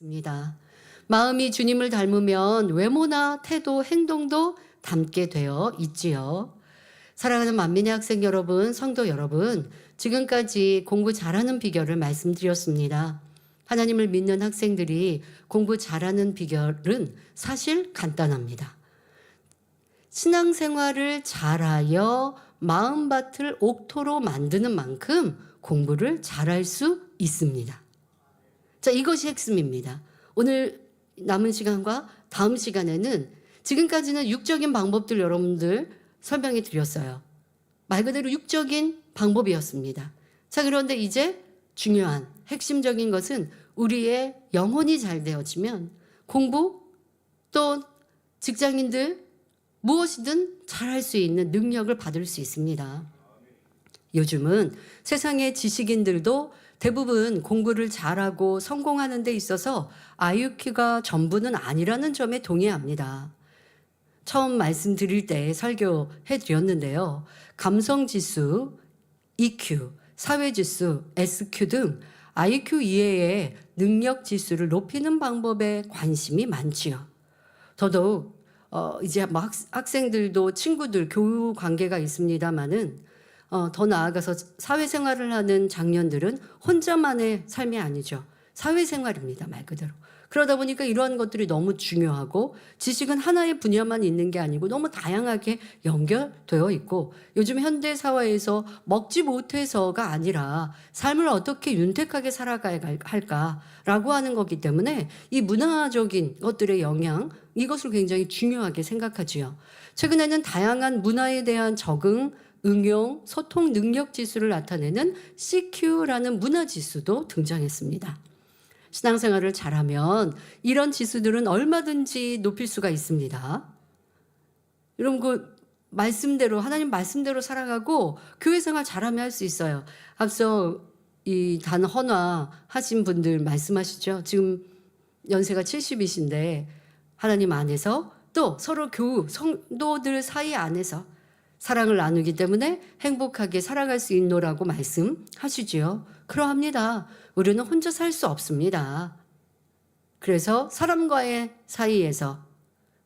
입니다. 마음이 주님을 닮으면 외모나 태도, 행동도 닮게 되어 있지요. 사랑하는 만민의 학생 여러분, 성도 여러분, 지금까지 공부 잘하는 비결을 말씀드렸습니다. 하나님을 믿는 학생들이 공부 잘하는 비결은 사실 간단합니다. 신앙생활을 잘하여 마음밭을 옥토로 만드는 만큼 공부를 잘할 수 있습니다. 자, 이것이 핵심입니다. 오늘 남은 시간과 다음 시간에는 지금까지는 육적인 방법들 여러분들 설명해 드렸어요. 말 그대로 육적인 방법이었습니다. 자, 그런데 이제 중요한 핵심적인 것은 우리의 영혼이 잘 되어지면 공부 또 직장인들 무엇이든 잘할 수 있는 능력을 받을 수 있습니다. 요즘은 세상의 지식인들도 대부분 공부를 잘하고 성공하는 데 있어서 IQ가 전부는 아니라는 점에 동의합니다. 처음 말씀드릴 때 설교해 드렸는데요. 감성지수, EQ, 사회지수, SQ 등 IQ 이외의 능력지수를 높이는 방법에 관심이 많지요. 더더욱 이제 학생들도 친구들 교우 관계가 있습니다마는 더 나아가서 사회생활을 하는 장년들은 혼자만의 삶이 아니죠. 사회생활입니다, 말 그대로. 그러다 보니까 이러한 것들이 너무 중요하고 지식은 하나의 분야만 있는 게 아니고 너무 다양하게 연결되어 있고 요즘 현대 사회에서 먹지 못해서가 아니라 삶을 어떻게 윤택하게 살아가야 할까라고 하는 거기 때문에 이 문화적인 것들의 영향 이것을 굉장히 중요하게 생각하지요. 최근에는 다양한 문화에 대한 적응, 응용, 소통 능력 지수를 나타내는 CQ라는 문화 지수도 등장했습니다. 신앙생활을 잘하면 이런 지수들은 얼마든지 높일 수가 있습니다. 여러분 그 말씀대로 하나님 말씀대로 살아가고 교회 생활 잘하면 할 수 있어요. 앞서 이 단헌화 하신 분들 말씀하시죠. 지금 연세가 70이신데 하나님 안에서 또 서로 교우 성도들 사이 안에서 사랑을 나누기 때문에 행복하게 살아갈 수 있노라고 말씀하시지요. 그러합니다. 우리는 혼자 살 수 없습니다. 그래서 사람과의 사이에서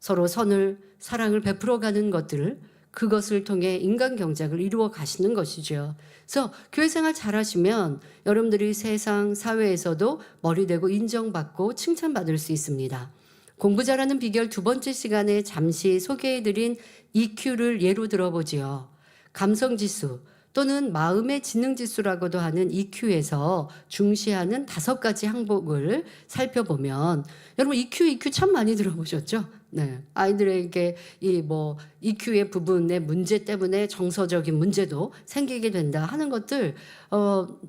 서로 선을 사랑을 베풀어가는 것들을 그것을 통해 인간 경작을 이루어 가시는 것이죠. 그래서 교회 생활 잘하시면 여러분들이 세상 사회에서도 머리되고 인정받고 칭찬받을 수 있습니다. 공부 잘하는 비결 두 번째 시간에 잠시 소개해드린 EQ를 예로 들어보지요. 감성지수 또는 마음의 지능지수라고도 하는 EQ에서 중시하는 5가지 항목을 살펴보면 여러분 EQ 참 많이 들어보셨죠? 네. 아이들에게 이 EQ의 부분의 문제 때문에 정서적인 문제도 생기게 된다 하는 것들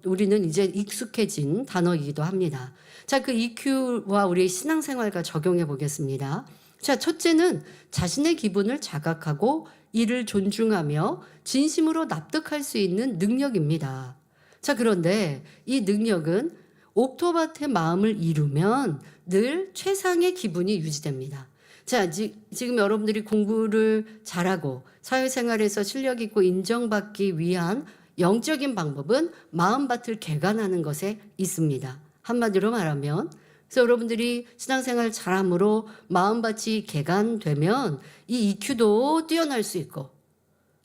우리는 이제 익숙해진 단어이기도 합니다. 자, 그 EQ와 우리의 신앙생활과 적용해 보겠습니다. 자, 첫째는 자신의 기분을 자각하고 이를 존중하며 진심으로 납득할 수 있는 능력입니다. 자, 그런데 이 능력은 옥토밭의 마음을 이루면 늘 최상의 기분이 유지됩니다. 자, 지금 여러분들이 공부를 잘하고 사회생활에서 실력 있고 인정받기 위한 영적인 방법은 마음밭을 개간하는 것에 있습니다. 한마디로 말하면 그래서 여러분들이 신앙생활 잘함으로 마음밭이 개간되면 이 EQ도 뛰어날 수 있고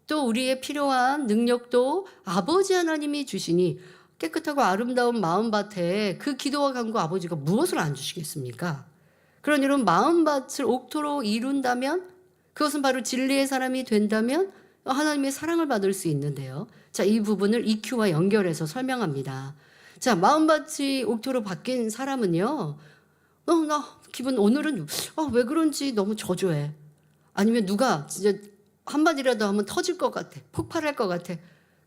또 우리의 필요한 능력도 아버지 하나님이 주시니 깨끗하고 아름다운 마음밭에 그 기도와 간구 아버지가 무엇을 안 주시겠습니까? 그런 이런 마음밭을 옥토로 이룬다면 그것은 바로 진리의 사람이 된다면 하나님의 사랑을 받을 수 있는데요. 자, 이 부분을 EQ와 연결해서 설명합니다. 자, 마음밭이 옥토로 바뀐 사람은요. 나 기분 오늘은 왜 그런지 너무 저조해. 아니면 누가 진짜 한마디라도 하면 터질 것 같아. 폭발할 것 같아.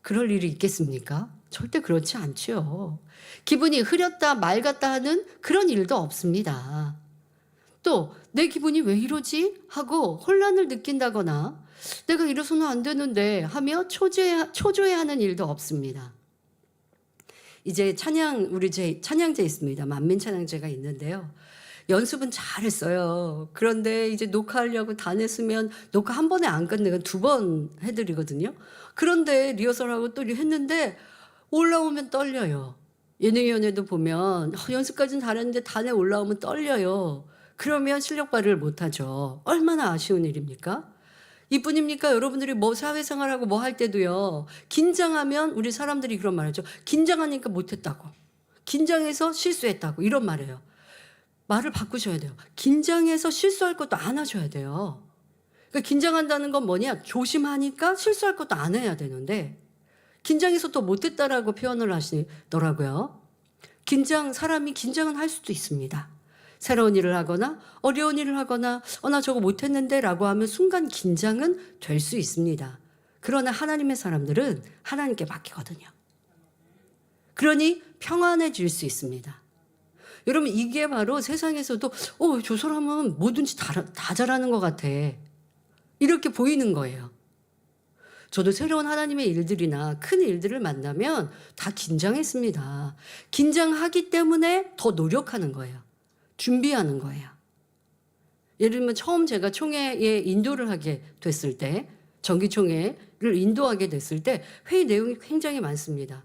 그럴 일이 있겠습니까? 절대 그렇지 않죠. 기분이 흐렸다 맑았다 하는 그런 일도 없습니다. 또 내 기분이 왜 이러지? 하고 혼란을 느낀다거나 내가 이래서는 안 되는데 하며 초조해하는 일도 없습니다. 이제 우리 찬양제 있습니다. 만민 찬양제가 있는데요. 연습은 잘했어요. 그런데 이제 녹화하려고 다 냈으면 녹화 한 번에 안 끝내고 2번 해드리거든요. 그런데 리허설하고 또 했는데 올라오면 떨려요. 예능위원회도 보면 연습까지는 잘했는데 단에 올라오면 떨려요. 그러면 실력 발휘를 못하죠. 얼마나 아쉬운 일입니까? 이뿐입니까? 여러분들이 뭐 사회생활하고 뭐 할 때도요. 긴장하면 우리 사람들이 그런 말하죠. 긴장하니까 못했다고. 긴장해서 실수했다고. 이런 말이에요. 말을 바꾸셔야 돼요. 긴장해서 실수할 것도 안 하셔야 돼요. 그러니까 긴장한다는 건 뭐냐? 조심하니까 실수할 것도 안 해야 되는데 긴장해서 또 못했다라고 표현을 하시더라고요. 사람이 긴장은 할 수도 있습니다. 새로운 일을 하거나 어려운 일을 하거나 나 저거 못했는데 라고 하면 순간 긴장은 될 수 있습니다. 그러나 하나님의 사람들은 하나님께 맡기거든요. 그러니 평안해질 수 있습니다. 여러분 이게 바로 세상에서도 저 사람은 뭐든지 다 잘하는 것 같아. 이렇게 보이는 거예요. 저도 새로운 하나님의 일들이나 큰 일들을 만나면 다 긴장했습니다. 긴장하기 때문에 더 노력하는 거예요. 준비하는 거예요. 예를 들면 처음 제가 총회에 인도를 하게 됐을 때, 정기총회를 인도하게 됐을 때 회의 내용이 굉장히 많습니다.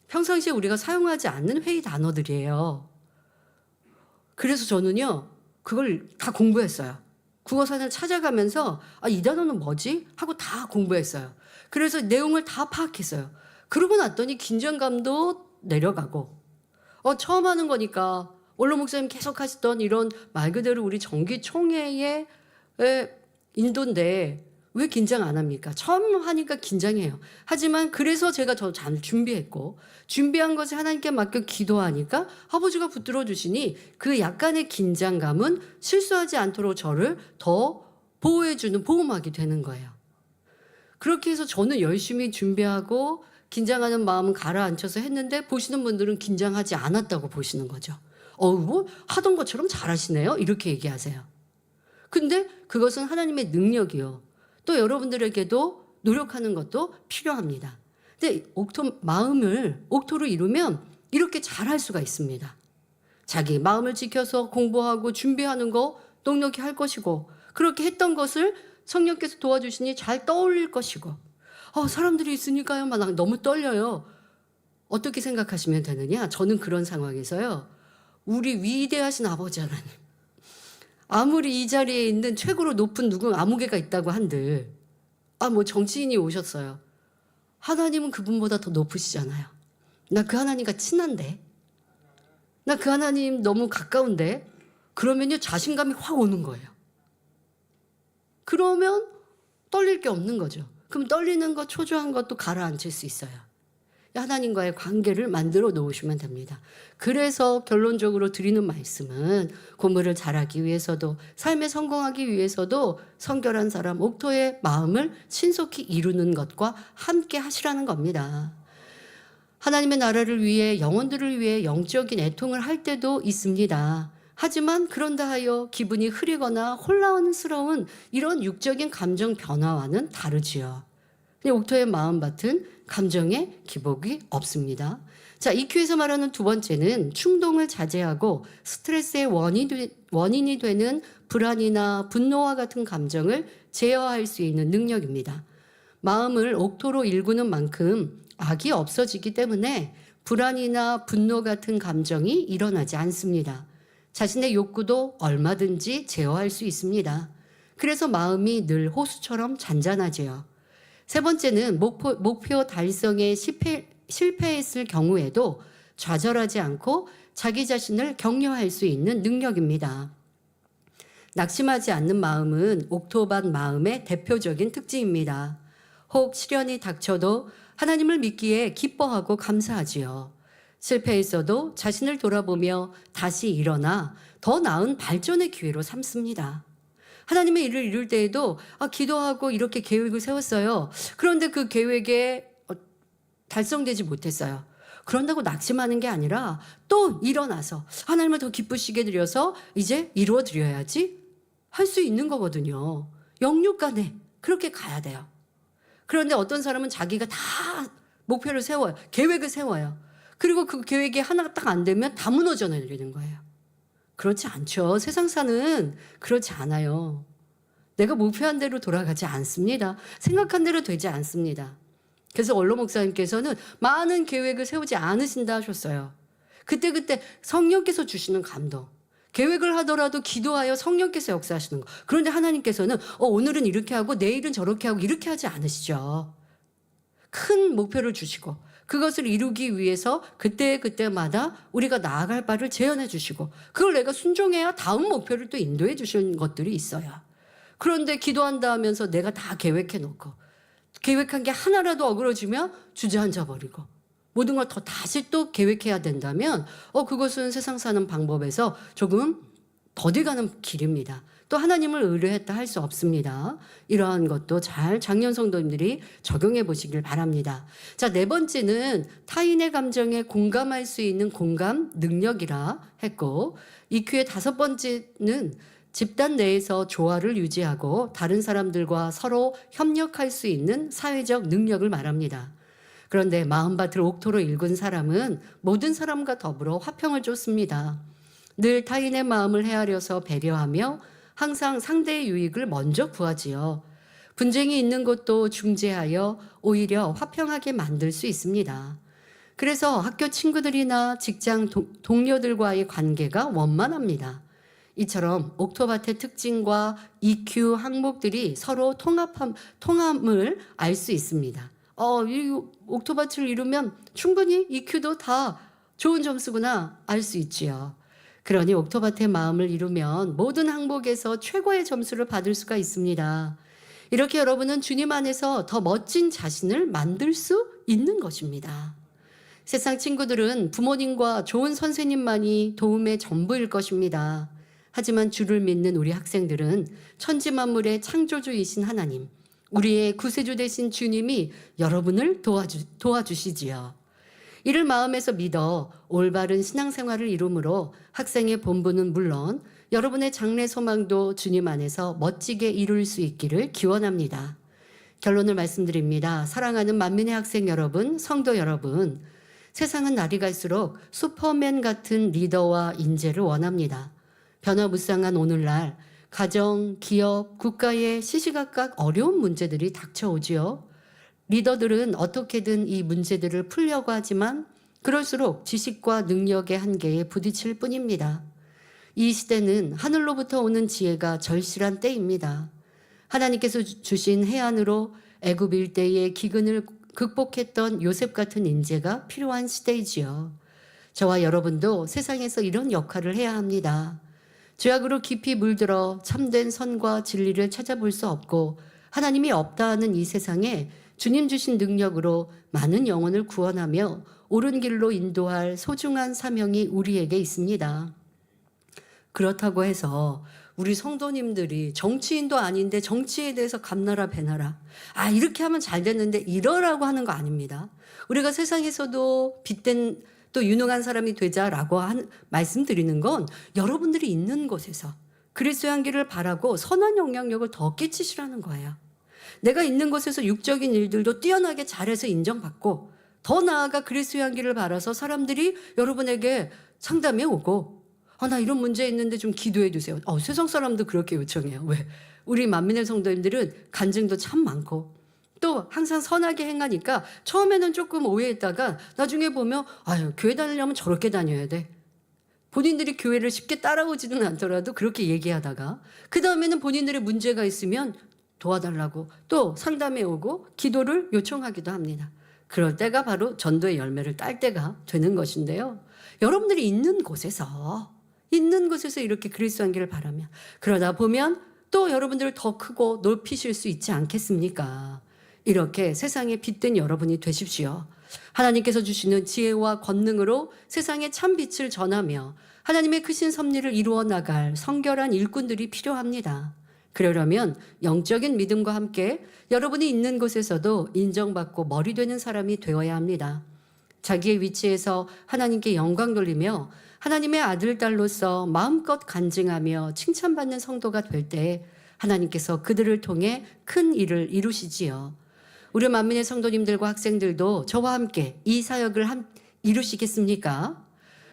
평상시에 우리가 사용하지 않는 회의 단어들이에요. 그래서 저는요, 그걸 다 공부했어요. 국어사전을 찾아가면서 이 단어는 뭐지? 하고 다 공부했어요. 그래서 내용을 다 파악했어요. 그러고 났더니 긴장감도 내려가고 처음 하는 거니까 원로 목사님 계속 하시던 이런 말 그대로 우리 정기총회의 인도인데 왜 긴장 안 합니까? 처음 하니까 긴장해요. 하지만 그래서 제가 더 잘 준비했고 준비한 것을 하나님께 맡겨 기도하니까 아버지가 붙들어 주시니 그 약간의 긴장감은 실수하지 않도록 저를 더 보호해주는 보호막이 되는 거예요. 그렇게 해서 저는 열심히 준비하고 긴장하는 마음은 가라앉혀서 했는데 보시는 분들은 긴장하지 않았다고 보시는 거죠. 뭐 하던 것처럼 잘하시네요. 이렇게 얘기하세요. 근데 그것은 하나님의 능력이요. 또 여러분들에게도 노력하는 것도 필요합니다. 근데 마음을 옥토로 이루면 이렇게 잘할 수가 있습니다. 자기 마음을 지켜서 공부하고 준비하는 거 넉넉히 할 것이고 그렇게 했던 것을 성령께서 도와주시니 잘 떠올릴 것이고 사람들이 있으니까요. 막 너무 떨려요. 어떻게 생각하시면 되느냐? 저는 그런 상황에서요. 우리 위대하신 아버지 하나님. 아무리 이 자리에 있는 최고로 높은 아무개가 있다고 한들 뭐 정치인이 오셨어요. 하나님은 그분보다 더 높으시잖아요. 나 그 하나님과 친한데. 나 그 하나님 너무 가까운데. 그러면요 자신감이 확 오는 거예요. 그러면 떨릴 게 없는 거죠. 그럼 떨리는 것, 초조한 것도 가라앉힐 수 있어요. 하나님과의 관계를 만들어 놓으시면 됩니다. 그래서 결론적으로 드리는 말씀은 공부를 잘하기 위해서도 삶에 성공하기 위해서도 성결한 사람 옥토의 마음을 신속히 이루는 것과 함께 하시라는 겁니다. 하나님의 나라를 위해 영혼들을 위해 영적인 애통을 할 때도 있습니다. 하지만 그런다 하여 기분이 흐리거나 혼란스러운 이런 육적인 감정 변화와는 다르지요. 옥토의 마음밭은 감정의 기복이 없습니다. 자, EQ에서 말하는 두 번째는 충동을 자제하고 스트레스의 원인이 되는 불안이나 분노와 같은 감정을 제어할 수 있는 능력입니다. 마음을 옥토로 일구는 만큼 악이 없어지기 때문에 불안이나 분노 같은 감정이 일어나지 않습니다. 자신의 욕구도 얼마든지 제어할 수 있습니다. 그래서 마음이 늘 호수처럼 잔잔하지요. 세 번째는 목표 달성에 실패했을 경우에도 좌절하지 않고 자기 자신을 격려할 수 있는 능력입니다. 낙심하지 않는 마음은 옥토반 마음의 대표적인 특징입니다. 혹 시련이 닥쳐도 하나님을 믿기에 기뻐하고 감사하지요. 실패했어도 자신을 돌아보며 다시 일어나 더 나은 발전의 기회로 삼습니다. 하나님의 일을 이룰 때에도 기도하고 이렇게 계획을 세웠어요. 그런데 그 계획에 달성되지 못했어요. 그런다고 낙심하는 게 아니라 또 일어나서 하나님을 더 기쁘시게 드려서 이제 이루어 드려야지 할 수 있는 거거든요. 영육간에 그렇게 가야 돼요. 그런데 어떤 사람은 자기가 다 목표를 세워요. 계획을 세워요. 그리고 그 계획이 하나가 딱 안 되면 다 무너져 내리는 거예요. 그렇지 않죠. 세상사는 그렇지 않아요. 내가 목표한 대로 돌아가지 않습니다. 생각한 대로 되지 않습니다. 그래서 원로 목사님께서는 많은 계획을 세우지 않으신다 하셨어요. 그때그때 성령께서 주시는 감동. 계획을 하더라도 기도하여 성령께서 역사하시는 거. 그런데 하나님께서는 오늘은 이렇게 하고 내일은 저렇게 하고 이렇게 하지 않으시죠. 큰 목표를 주시고 그것을 이루기 위해서 그때마다 우리가 나아갈 바를 제안해 주시고 그걸 내가 순종해야 다음 목표를 또 인도해 주시는 것들이 있어요. 그런데 기도한다 하면서 내가 다 계획해 놓고 계획한 게 하나라도 어그러지면 주저앉아 버리고 모든 걸 더 다시 또 계획해야 된다면 그것은 세상 사는 방법에서 조금 더뎌가는 길입니다. 또 하나님을 의뢰했다 할 수 없습니다. 이러한 것도 잘 장년 성도님들이 적용해 보시길 바랍니다. 자, 네 번째는 타인의 감정에 공감할 수 있는 공감 능력이라 했고 EQ의 다섯 번째는 집단 내에서 조화를 유지하고 다른 사람들과 서로 협력할 수 있는 사회적 능력을 말합니다. 그런데 마음밭을 옥토로 읽은 사람은 모든 사람과 더불어 화평을 쫓습니다. 늘 타인의 마음을 헤아려서 배려하며 항상 상대의 유익을 먼저 구하지요. 분쟁이 있는 곳도 중재하여 오히려 화평하게 만들 수 있습니다. 그래서 학교 친구들이나 직장 동료들과의 관계가 원만합니다. 이처럼 옥토밭의 특징과 EQ 항목들이 서로 통함을 알 수 있습니다. 이 옥토밭을 이루면 충분히 EQ도 다 좋은 점수구나 알 수 있지요. 그러니 옥토밭의 마음을 이루면 모든 항목에서 최고의 점수를 받을 수가 있습니다. 이렇게 여러분은 주님 안에서 더 멋진 자신을 만들 수 있는 것입니다. 세상 친구들은 부모님과 좋은 선생님만이 도움의 전부일 것입니다. 하지만 주를 믿는 우리 학생들은 천지만물의 창조주이신 하나님, 우리의 구세주 되신 주님이 여러분을 도와주시지요. 이를 마음에서 믿어 올바른 신앙생활을 이루므로 학생의 본분은 물론 여러분의 장래 소망도 주님 안에서 멋지게 이룰 수 있기를 기원합니다. 결론을 말씀드립니다. 사랑하는 만민의 학생 여러분, 성도 여러분, 세상은 날이 갈수록 슈퍼맨 같은 리더와 인재를 원합니다. 변화무쌍한 오늘날 가정, 기업, 국가에 시시각각 어려운 문제들이 닥쳐오지요. 리더들은 어떻게든 이 문제들을 풀려고 하지만 그럴수록 지식과 능력의 한계에 부딪힐 뿐입니다. 이 시대는 하늘로부터 오는 지혜가 절실한 때입니다. 하나님께서 주신 해안으로 애굽 일대의 기근을 극복했던 요셉 같은 인재가 필요한 시대이지요. 저와 여러분도 세상에서 이런 역할을 해야 합니다. 죄악으로 깊이 물들어 참된 선과 진리를 찾아볼 수 없고 하나님이 없다 하는 이 세상에 주님 주신 능력으로 많은 영혼을 구원하며 옳은 길로 인도할 소중한 사명이 우리에게 있습니다. 그렇다고 해서 우리 성도님들이 정치인도 아닌데 정치에 대해서 감나라 배나라 이렇게 하면 잘 됐는데 이러라고 하는 거 아닙니다. 우리가 세상에서도 빛된 또 유능한 사람이 되자라고 말씀드리는 건 여러분들이 있는 곳에서 그리스도의 향기를 바라고 선한 영향력을 더 끼치시라는 거예요. 내가 있는 곳에서 육적인 일들도 뛰어나게 잘해서 인정받고 더 나아가 그리스도의 향기를 바라서 사람들이 여러분에게 상담해 오고 나 이런 문제 있는데 좀 기도해 주세요. 세상 사람도 그렇게 요청해요. 왜? 우리 만민의 성도님들은 간증도 참 많고 또 항상 선하게 행하니까 처음에는 조금 오해했다가 나중에 보면 교회 다니려면 저렇게 다녀야 돼. 본인들이 교회를 쉽게 따라오지는 않더라도 그렇게 얘기하다가 그 다음에는 본인들의 문제가 있으면 도와달라고 또 상담해 오고 기도를 요청하기도 합니다. 그럴 때가 바로 전도의 열매를 딸 때가 되는 것인데요. 여러분들이 있는 곳에서 이렇게 그리스도 향기를 바라며 그러다 보면 또 여러분들을 더 크고 높이실 수 있지 않겠습니까? 이렇게 세상에 빛된 여러분이 되십시오. 하나님께서 주시는 지혜와 권능으로 세상에 참 빛을 전하며 하나님의 크신 섭리를 이루어 나갈 성결한 일꾼들이 필요합니다. 그러려면 영적인 믿음과 함께 여러분이 있는 곳에서도 인정받고 머리 되는 사람이 되어야 합니다. 자기의 위치에서 하나님께 영광 돌리며 하나님의 아들, 딸로서 마음껏 간증하며 칭찬받는 성도가 될 때 하나님께서 그들을 통해 큰 일을 이루시지요. 우리 만민의 성도님들과 학생들도 저와 함께 이 사역을 이루시겠습니까?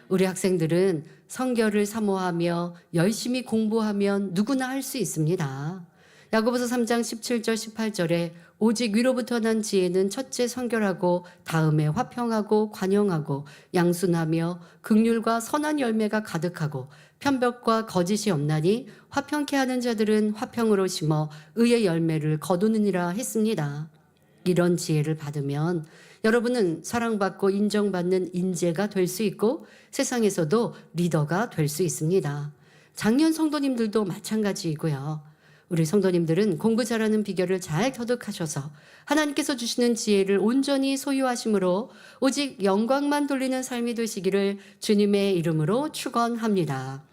우리 학생들은 성결을 사모하며 열심히 공부하면 누구나 할 수 있습니다. 야고보서 3장 17절 18절에 오직 위로부터 난 지혜는 첫째 성결하고 다음에 화평하고 관용하고 양순하며 긍휼과 선한 열매가 가득하고 편벽과 거짓이 없나니 화평케 하는 자들은 화평으로 심어 의의 열매를 거두느니라 했습니다. 이런 지혜를 받으면 여러분은 사랑받고 인정받는 인재가 될 수 있고 세상에서도 리더가 될 수 있습니다. 작년 성도님들도 마찬가지이고요. 우리 성도님들은 공부 잘하는 비결을 잘 터득하셔서 하나님께서 주시는 지혜를 온전히 소유하심으로 오직 영광만 돌리는 삶이 되시기를 주님의 이름으로 축원합니다.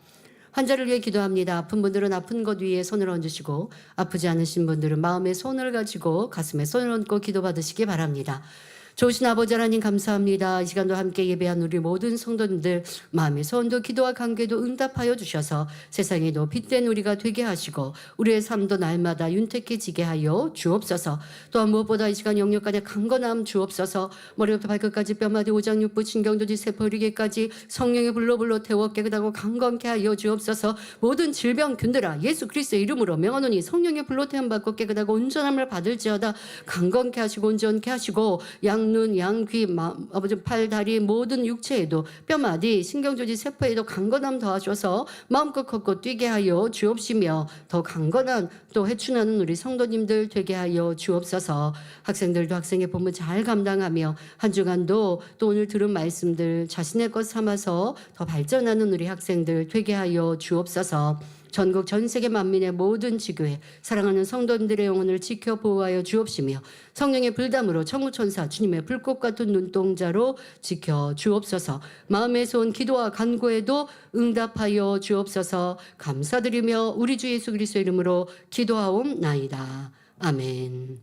환자를 위해 기도합니다. 아픈 분들은 아픈 것 위에 손을 얹으시고 아프지 않으신 분들은 마음에 손을 가지고 가슴에 손을 얹고 기도받으시기 바랍니다. 좋으신 아버지 하나님 감사합니다. 이 시간도 함께 예배한 우리 모든 성도님들 마음의 소원도 기도와 관계도 응답하여 주셔서 세상에도 빛된 우리가 되게 하시고 우리의 삶도 날마다 윤택해지게 하여 주옵소서. 또한 무엇보다 이 시간 영역간의 강건함 주옵소서. 머리부터 발끝까지 뼈마디 오장육부 신경도지 세포 이르기까지 성령의 불로 태워 깨끗하고 강건케 하여 주옵소서. 모든 질병 균들아 예수 그리스도의 이름으로 명하노니 성령의 불로 태움 받고 깨끗하고 온전함을 받을지어다. 강건케 하시고 온전케 하시고 양눈, 양귀, 아버지 팔, 다리 모든 육체에도 뼈마디, 신경조직 세포에도 강건함 더하셔서 마음껏 걷고 뛰게 하여 주옵시며 더 강건한 또 회춘하는 우리 성도님들 되게 하여 주옵소서. 학생들도 학생의 본분 잘 감당하며 한 주간도 또 오늘 들은 말씀들 자신의 것 삼아서 더 발전하는 우리 학생들 되게 하여 주옵소서. 전국 전 세계 만민의 모든 지교회 사랑하는 성도님들의 영혼을 지켜 보호하여 주옵시며 성령의 불담으로 천구천사 주님의 불꽃 같은 눈동자로 지켜 주옵소서. 마음에서 온 기도와 간구에도 응답하여 주옵소서. 감사드리며 우리 주 예수 그리스도 이름으로 기도하옵나이다. 아멘.